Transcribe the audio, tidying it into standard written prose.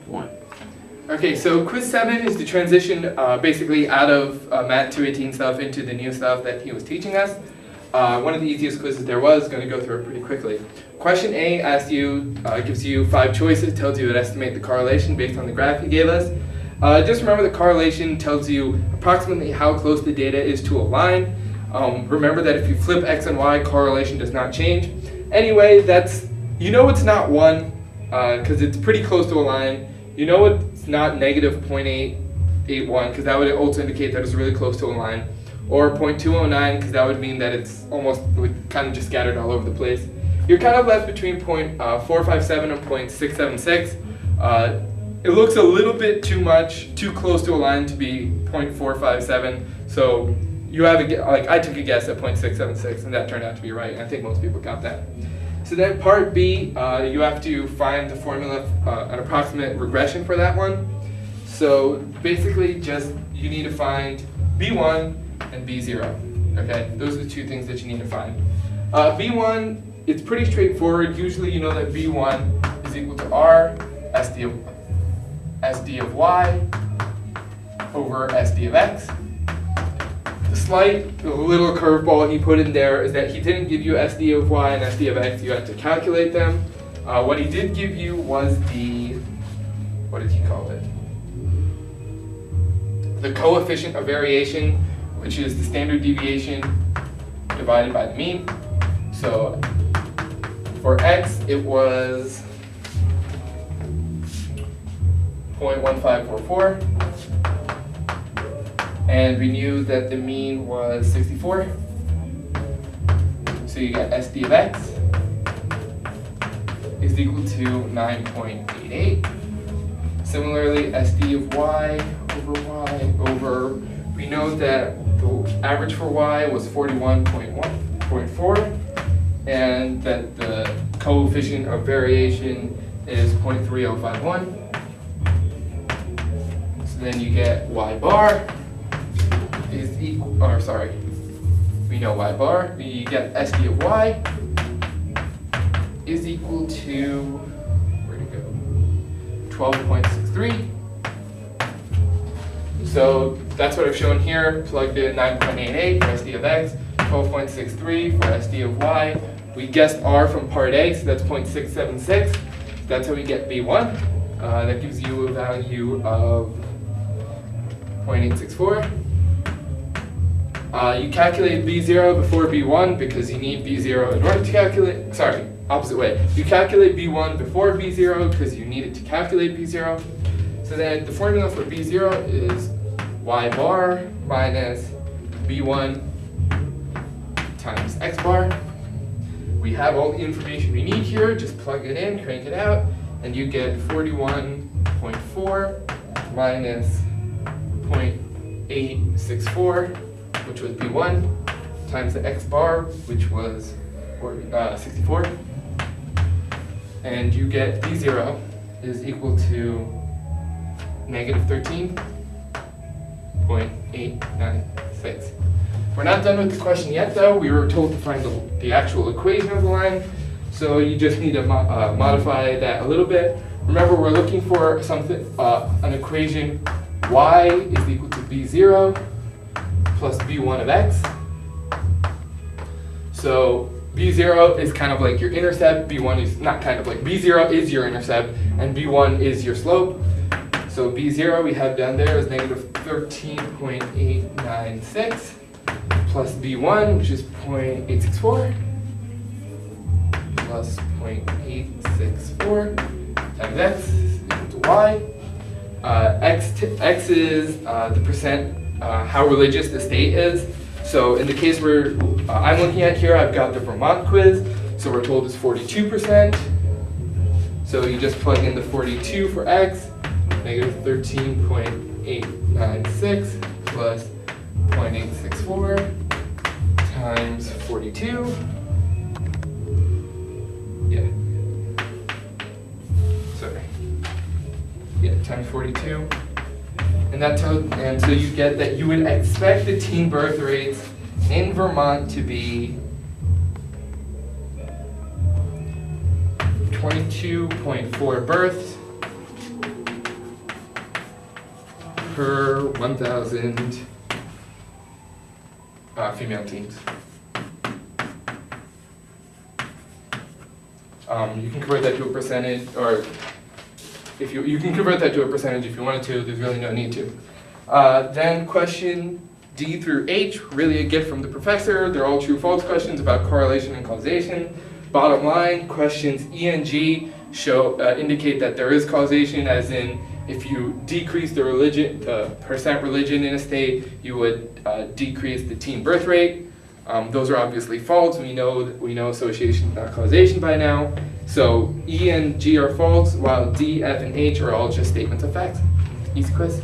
1. Okay, so quiz 7 is the transition basically out of Math 218 stuff into the new stuff that he was teaching us. One of the easiest quizzes there was, going to go through it pretty quickly. Question A asks you, gives you 5 choices, tells you to estimate the correlation based on the graph he gave us. Just remember the correlation tells you approximately how close the data is to a line. Remember that if you flip x and y, correlation does not change. Anyway, you know it's not 1 because it's pretty close to a line. You know it's not negative 0.881 because that would also indicate that it's really close to a line. Or 0.209 because that would mean that it's almost kind of just scattered all over the place. You're kind of left between 0.457 and 0.676. It looks a little bit too close to a line to be 0.457. So you have I took a guess at 0.676 and that turned out to be right. I think most people got that. So then part B, you have to find the formula, an approximate regression for that one. So basically you need to find B1 and B0. Okay, those are the 2 things that you need to find. B1, it's pretty straightforward. Usually you know that B1 is equal to R SD of y over SD of x. The little curveball he put in there is that he didn't give you SD of y and SD of x. You had to calculate them. What he did give you was what did he call it? The coefficient of variation, which is the standard deviation divided by the mean. So for x, it was 0.1544. And we knew that the mean was 64. So you got SD of x is equal to 9.88. Similarly, SD of y over, we know that the average for y was 41.4, and that the coefficient of variation is 0.3051. So then you get y bar is equal, we know y bar, we get SD of y is equal to, where'd it go, 12.63. So that's what I've shown here, plugged in 9.88 for SD of x, 12.63 for SD of y. We guessed R from part A, so that's 0.676. That's how we get B1. That gives you a value of 0.864. You calculate B0 before B1 because you need B0 in order to calculate, opposite way. You calculate B1 before B0 because you need it to calculate B0. So then the formula for B0 is y bar minus B1 times x bar. We have all the information we need here, just plug it in, crank it out, and you get 41.4 minus 0.864, which was B1, times the x bar, which was 64. And you get B0 is equal to negative 13.896. We're not done with the question yet, though. We were told to find the actual equation of the line, so you just need to modify that a little bit. Remember, we're looking for something, an equation y is equal to B0 plus B1 of x. So B0 is kind of like your intercept, B1 is not kind of like, B0 is your intercept, and B1 is your slope. So B0 we have down there is negative 13.896 plus B1, which is 0.864, plus 0.864 times x is equal to y. X is the percent, how religious the state is. So in the case where I'm looking at here, I've got the Vermont quiz, so we're told it's 42%. So you just plug in the 42 for x, negative 13.896 plus 0.864 times 42. Times 42. And so you get that you would expect the teen birth rates in Vermont to be 22.4 births per 1,000 female teams. You can convert that to a percentage, or if you can convert that to a percentage if you wanted to. There's really no need to. Then question D through H, really a gift from the professor. They're all true-false questions about correlation and causation. Bottom line, questions E and G indicate that there is causation, as in if you decrease the percent religion in a state, you would decrease the teen birth rate. Those are obviously false. We know association, not causation by now. So E and G are false, while D, F, and H are all just statements of facts. Easy quiz.